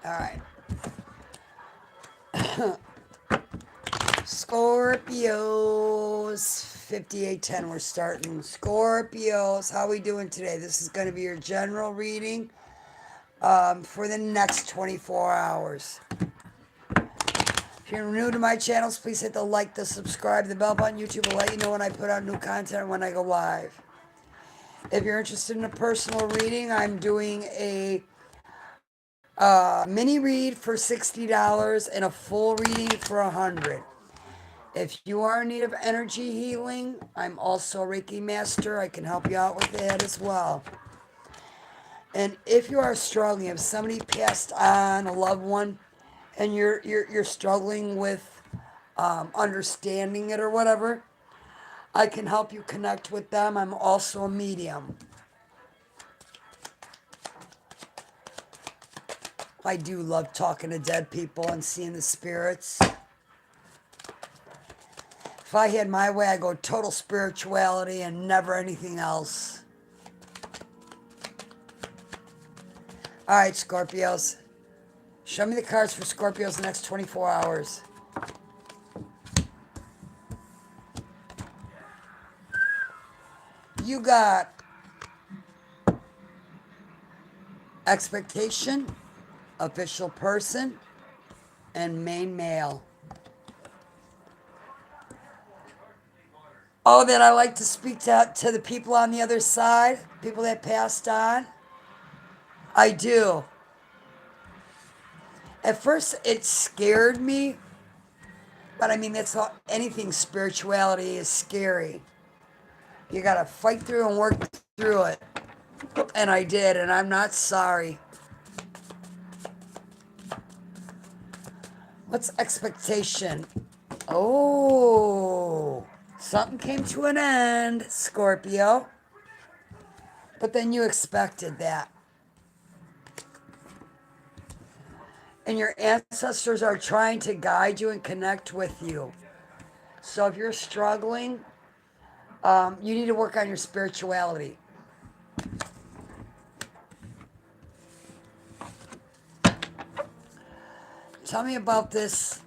All right. Scorpios, 5810, we're starting. Scorpios, how we doing today? This is going to be your general reading for the next 24 hours. If you're new to my channels, please hit the like, the subscribe, the bell button. YouTube will let you know when I put out new content, when I go live. If you're interested in a personal reading, I'm doing a mini read for $60 and a full reading for $100. If you are in need of energy healing, I'm also a Reiki master. I can help you out with that as well. And if you are struggling, if somebody passed on, a loved one, and you're struggling with understanding it or whatever, I can help you connect with them. I'm also a medium. I do love talking to dead people and seeing the spirits. If I had my way, I'd go total spirituality and never anything else. All right, Scorpios. Show me the cards for Scorpios the next 24 hours. You got expectation, official person, and main male. Oh, that I like to speak to the people on the other side, people that passed on. I do. At first, it scared me, but I mean, that's all, anything spirituality is scary. You got to fight through and work through it. And I did, and I'm not sorry. What's expectation? Oh, something came to an end, Scorpio. But then you expected that. And your ancestors are trying to guide you and connect with you. So if you're struggling, you need to work on your spirituality. Tell me about this.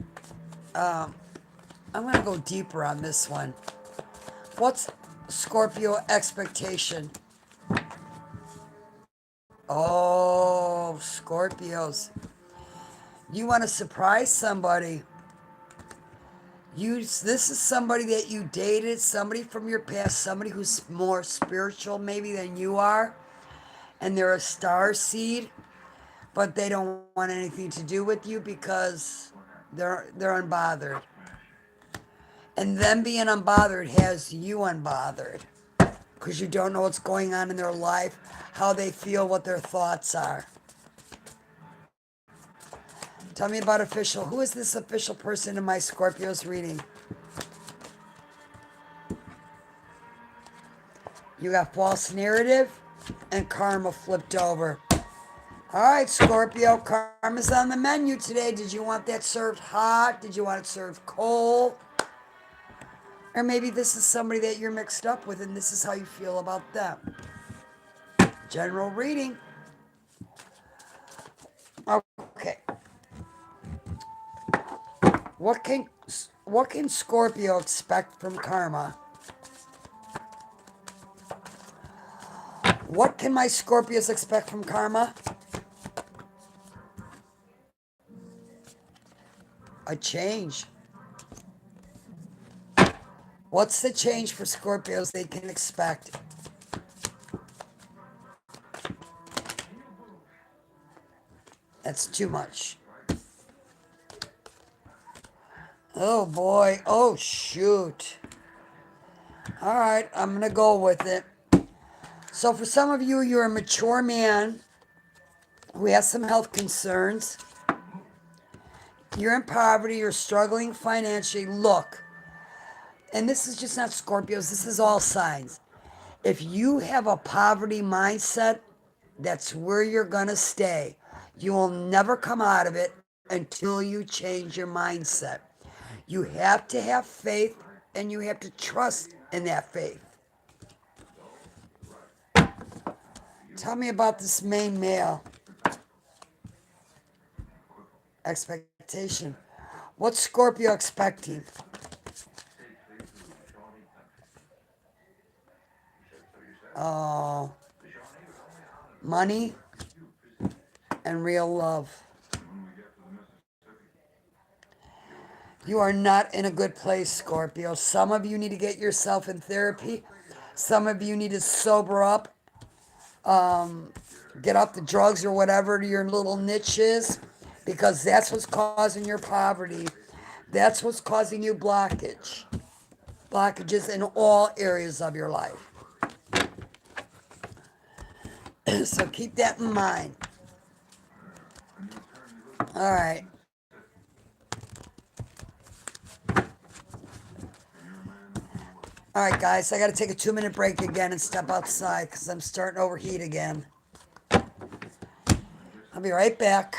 I'm going to go deeper on this one. What's Scorpio expectation? Oh, Scorpios. You want to surprise somebody. This is somebody that you dated, somebody from your past, somebody who's more spiritual maybe than you are, and they're a star seed, but they don't want anything to do with you because they're unbothered. And them being unbothered has you unbothered because you don't know what's going on in their life, how they feel, what their thoughts are. Tell me about official. Who is this official person in my Scorpio's reading? You got false narrative and karma flipped over. All right, Scorpio, karma's on the menu today. Did you want that served hot? Did you want it served cold? Or maybe this is somebody that you're mixed up with and this is how you feel about them. General reading. Okay. What can what can Scorpio expect from karma? What can my Scorpios expect from karma? A change. What's the change for Scorpios they can expect? That's too much. Oh boy. Oh shoot. All right, I'm going to go with it. So for some of you, you're a mature man who has some health concerns. You're in poverty, you're struggling financially. Look, and this is just not Scorpios, this is all signs. If you have a poverty mindset, that's where you're going to stay. You will never come out of it until you change your mindset. You have to have faith and you have to trust in that faith. Tell me about this main male. Expectation. What's Scorpio expecting? Oh, money and real love. You are not in a good place, Scorpio. Some of you need to get yourself in therapy. Some of you need to sober up, get off the drugs or whatever your little niche is, because that's what's causing your poverty. That's what's causing you blockages in all areas of your life. So keep that in mind. All right. All right, guys, I got to take a 2-minute break again and step outside because I'm starting to overheat again. I'll be right back.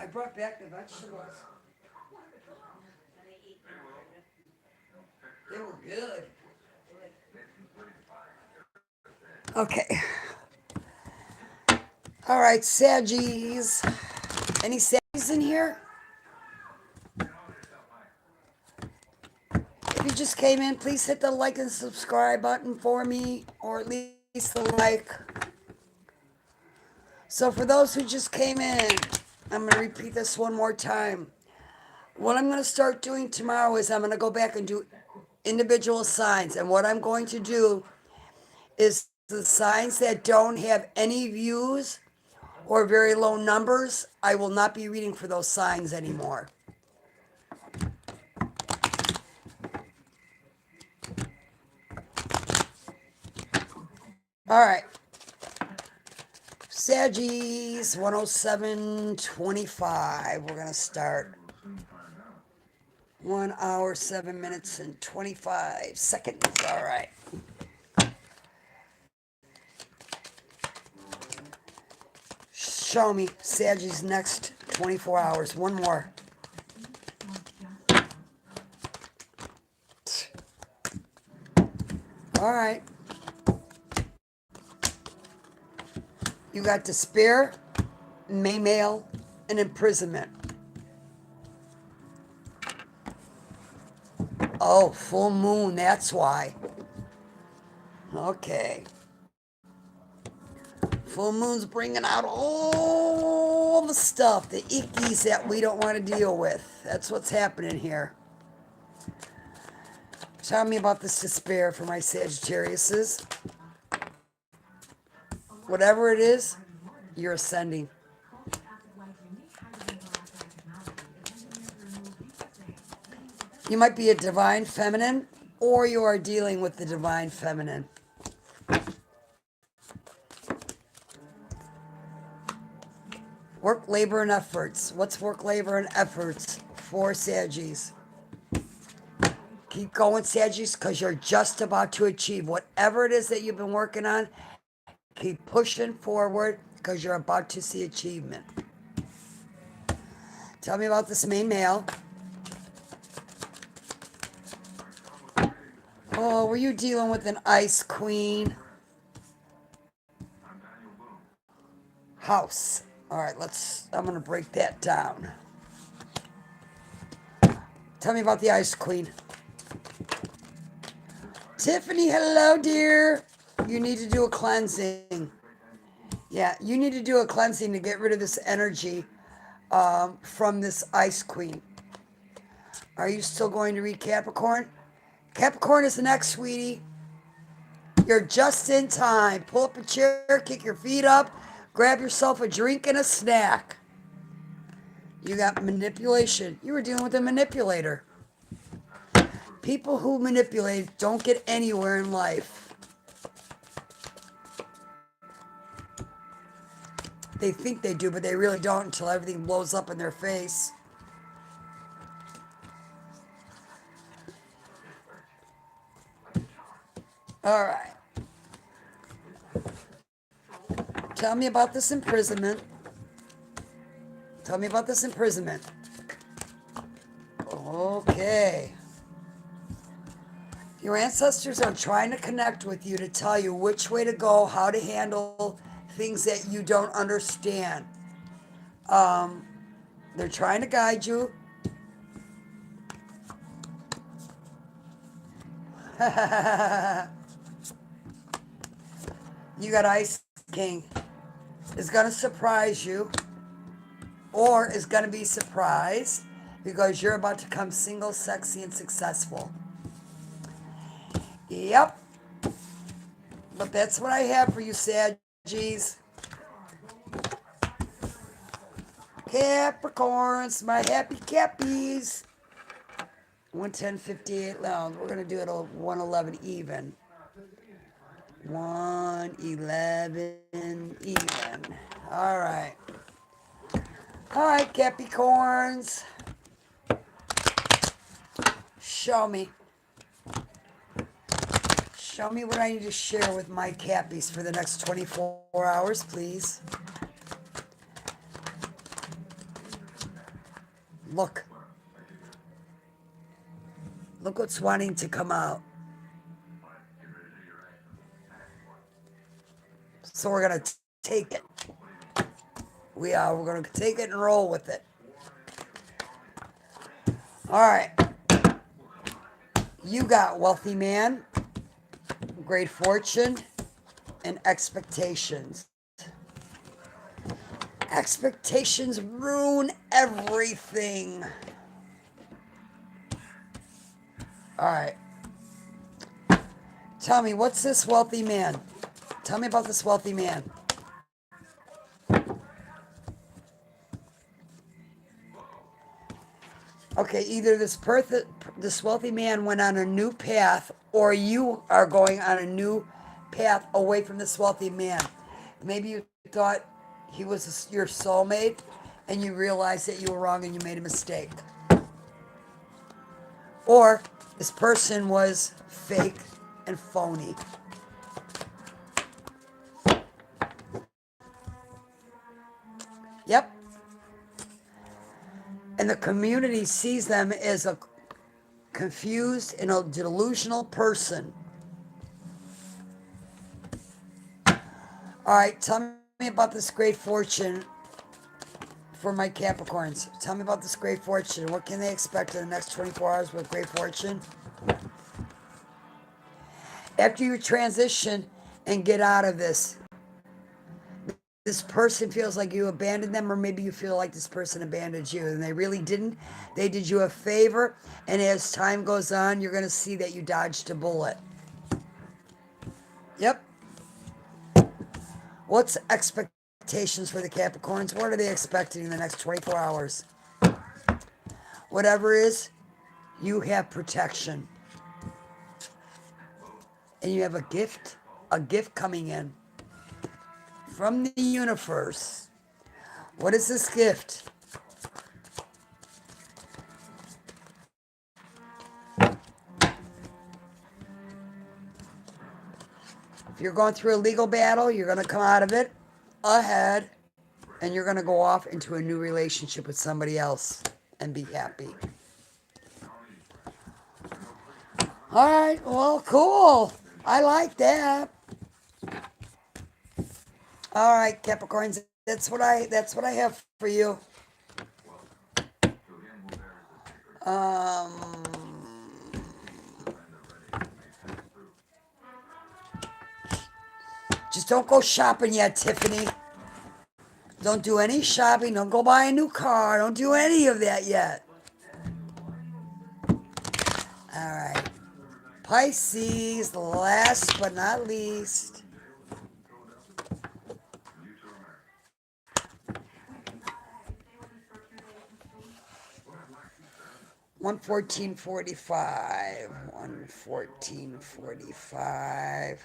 I brought back the vegetables. They were good. Okay. All right, Saggies. Any Saggies in here? If you just came in, please hit the like and subscribe button for me, or at least the like. So for those who just came in, I'm going to repeat this one more time. What I'm going to start doing tomorrow is I'm going to go back and do individual signs. And what I'm going to do is the signs that don't have any views or very low numbers, I will not be reading for those signs anymore. All right. Saggies 107.25. We're going to start. 1 hour, 7 minutes, and 25 seconds. All right. Show me Saggies next 24 hours. One more. All right. You got despair, mail, and imprisonment. Oh, full moon, that's why. Okay. Full moon's bringing out all the stuff, the ickies that we don't want to deal with. That's what's happening here. Tell me about this despair for my Sagittariuses. Whatever it is, you're ascending. You might be a divine feminine, or you are dealing with the divine feminine. Work, labor, and efforts. What's work, labor, and efforts for Saggies? Keep going, Saggies, because you're just about to achieve whatever it is that you've been working on. Keep pushing forward because you're about to see achievement. Tell me about this main male. Oh, were you dealing with an ice queen? House. All right, I'm going to break that down. Tell me about the ice queen. Tiffany, hello, dear. You need to do a cleansing. Yeah, you need to do a cleansing to get rid of this energy from this ice queen. Are you still going to read Capricorn? Capricorn is the next, sweetie. You're just in time. Pull up a chair, kick your feet up, grab yourself a drink and a snack. You got manipulation. You were dealing with a manipulator. People who manipulate don't get anywhere in life. They think they do, but they really don't until everything blows up in their face. All right. Tell me about this imprisonment. Tell me about this imprisonment. Okay. Your ancestors are trying to connect with you to tell you which way to go, how to handle things that you don't understand. They're trying to guide you. You got Ice King. Is going to surprise you, or is going to be surprised because you're about to become single, sexy, and successful. Yep. But that's what I have for you, Saggies. Capricorns, my happy cappies. 110.58 rounds. We're going to do it at 111 even. 111 even. All right. All right, Capricorns. Show me. Show me what I need to share with my Cappies for the next 24 hours, please. Look. Look what's wanting to come out. So we're going to take it. We are. We're going to take it and roll with it. All right. You got wealthy man, great fortune, and expectations. Expectations ruin everything. All right. Tell me, what's this wealthy man? Tell me about this wealthy man. Okay, either this wealthy man went on a new path, or you are going on a new path away from this wealthy man. Maybe you thought he was your soulmate, and you realized that you were wrong and you made a mistake. Or this person was fake and phony. Yep. And the community sees them as a confused and a delusional person. All right, tell me about this great fortune for my Capricorns. Tell me about this great fortune. What can they expect in the next 24 hours with great fortune? After you transition and get out of this person feels like you abandoned them, or maybe you feel like this person abandoned you, and they really didn't. They did you a favor, and as time goes on, you're going to see that you dodged a bullet. Yep. What's expectations for the Capricorns? What are they expecting in the next 24 hours? Whatever it is, you have protection. And you have a gift coming in from the universe. What is this gift? If you're going through a legal battle, you're going to come out of it ahead, and you're going to go off into a new relationship with somebody else and be happy. All right, well, cool. I like that. All right, Capricorns, that's what I have for you. Just don't go shopping yet, Tiffany. Don't do any shopping. Don't go buy a new car. Don't do any of that yet. All right. Pisces, last but not least. $114.45. $114.45.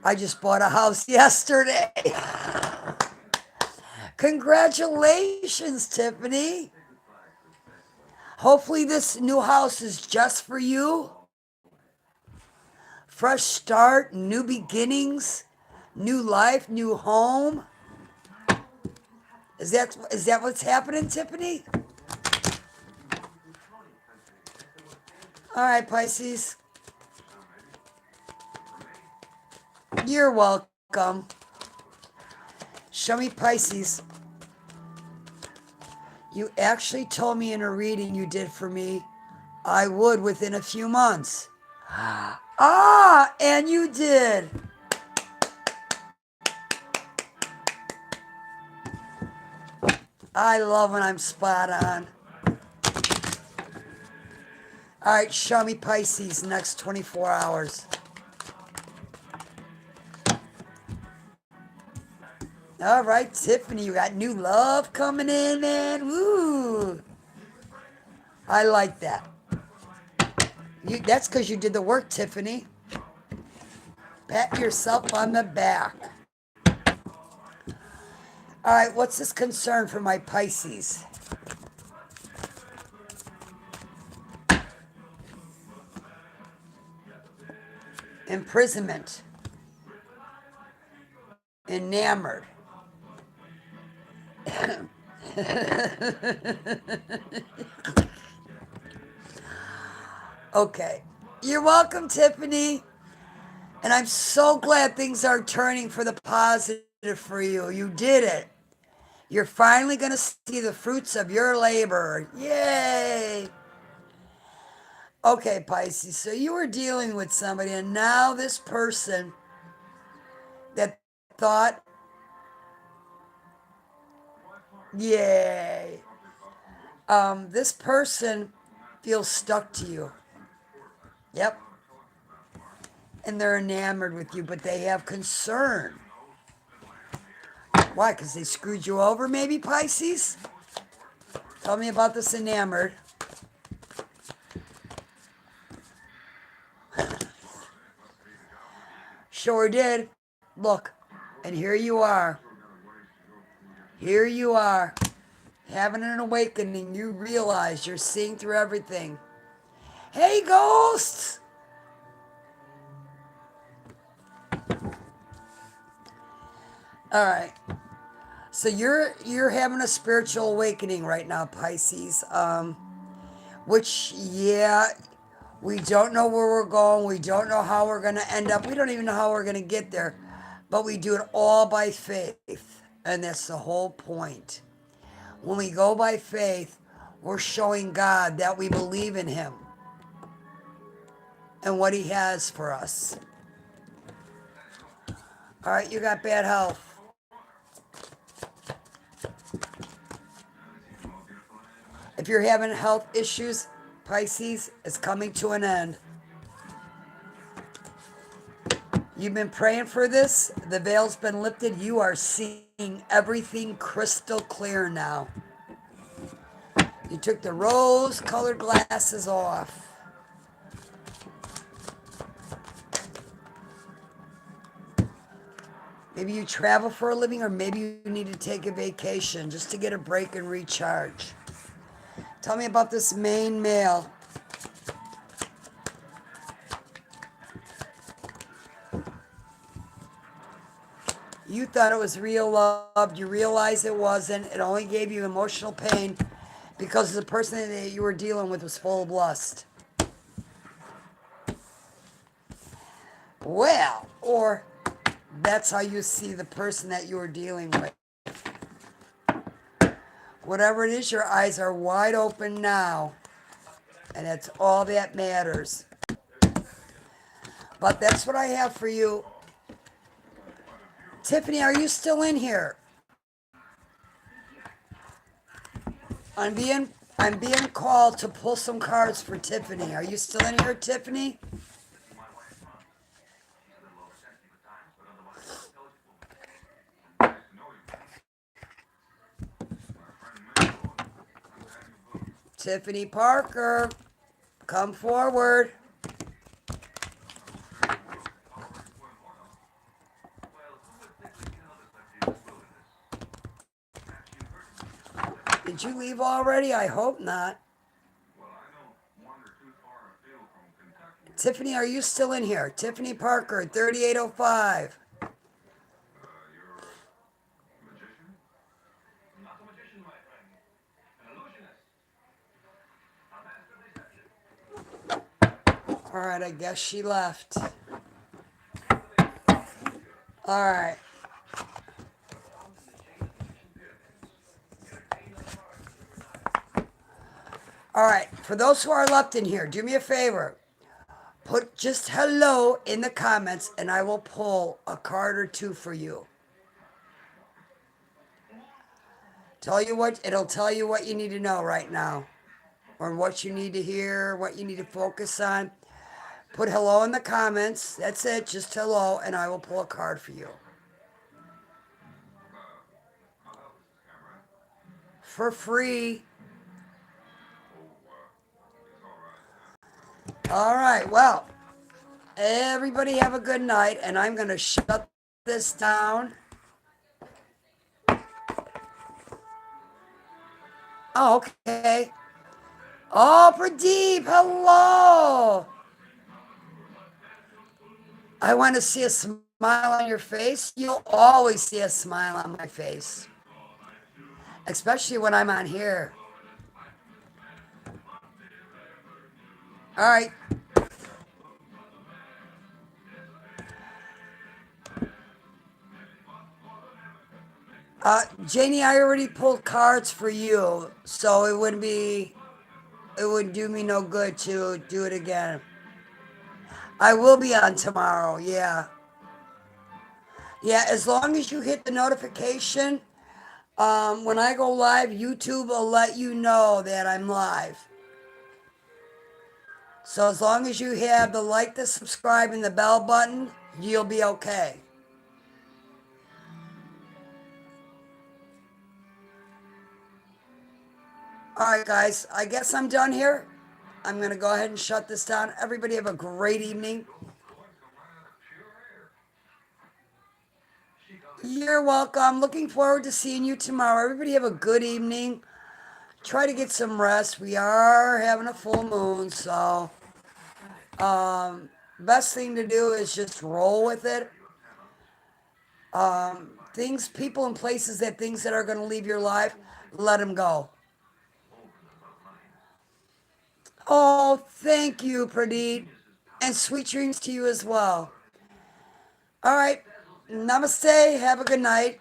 I just bought a house yesterday. Congratulations, Tiffany. Hopefully this new house is just for you. Fresh start, new beginnings, new life, new home. Is that what's happening, Tiffany? All right, Pisces. You're welcome. Show me Pisces. You actually told me in a reading you did for me, I would within a few months. Ah, and you did. I love when I'm spot on. All right, show me Pisces next 24 hours. All right, Tiffany, you got new love coming in, man. Woo. I like that. That's because you did the work, Tiffany. Pat yourself on the back. All right, what's this concern for my Pisces? Imprisonment. Enamored. Okay. You're welcome, Tiffany. And I'm so glad things are turning for the positive for you. You did it. You're finally going to see the fruits of your labor. Yay! Okay, Pisces. So you were dealing with somebody, and now this person that thought, yay. This person feels stuck to you. Yep. And they're enamored with you, but they have concern. Why? Because they screwed you over, maybe, Pisces? Tell me about this enamored. Sure did. Look, and here you are. Here you are. Having an awakening. You realize you're seeing through everything. Hey, ghosts! All right. So you're having a spiritual awakening right now, Pisces. Which, yeah, we don't know where we're going. We don't know how we're going to end up. We don't even know how we're going to get there. But we do it all by faith. And that's the whole point. When we go by faith, we're showing God that we believe in Him and what He has for us. All right, you got bad health. If you're having health issues, Pisces, it's coming to an end. You've been praying for this. The veil's been lifted. You are seeing everything crystal clear now. You took the rose-colored glasses off. Maybe you travel for a living, or maybe you need to take a vacation just to get a break and recharge. Tell me about this main male. You thought it was real love. You realized it wasn't. It only gave you emotional pain because the person that you were dealing with was full of lust. Well, or that's how you see the person that you were dealing with. Whatever it is, your eyes are wide open now. And that's all that matters. But that's what I have for you. Tiffany, are you still in here? I'm being called to pull some cards for Tiffany. Are you still in here, Tiffany? Tiffany Parker, come forward. Did you leave already? I hope not. Tiffany, are you still in here? Tiffany Parker, 3805. All right, I guess she left. All right. All right, for those who are left in here, do me a favor. Put just hello in the comments and I will pull a card or two for you. It'll tell you what you need to know right now. Or what you need to hear, what you need to focus on. Put hello in the comments. That's it, just hello, and I will pull a card for you. For free. All right, well, everybody have a good night, and I'm going to shut this down. Oh, okay. Oh, Pradeep, hello. I want to see a smile on your face. You'll always see a smile on my face. especially when I'm on here. All right. Janie, I already pulled cards for you, so it wouldn't do me no good to do it again. I will be on tomorrow, yeah. Yeah, as long as you hit the notification, when I go live, YouTube will let you know that I'm live. So as long as you have the like, the subscribe, and the bell button, you'll be okay. All right, guys, I guess I'm done here. I'm going to go ahead and shut this down. Everybody have a great evening. You're welcome. Looking forward to seeing you tomorrow. Everybody have a good evening. Try to get some rest. We are having a full moon, so best thing to do is just roll with it. Things, people, and places things that are going to leave your life, let them go. Oh, thank you, Pradeep, and sweet dreams to you as well. All right, namaste. Have a good night.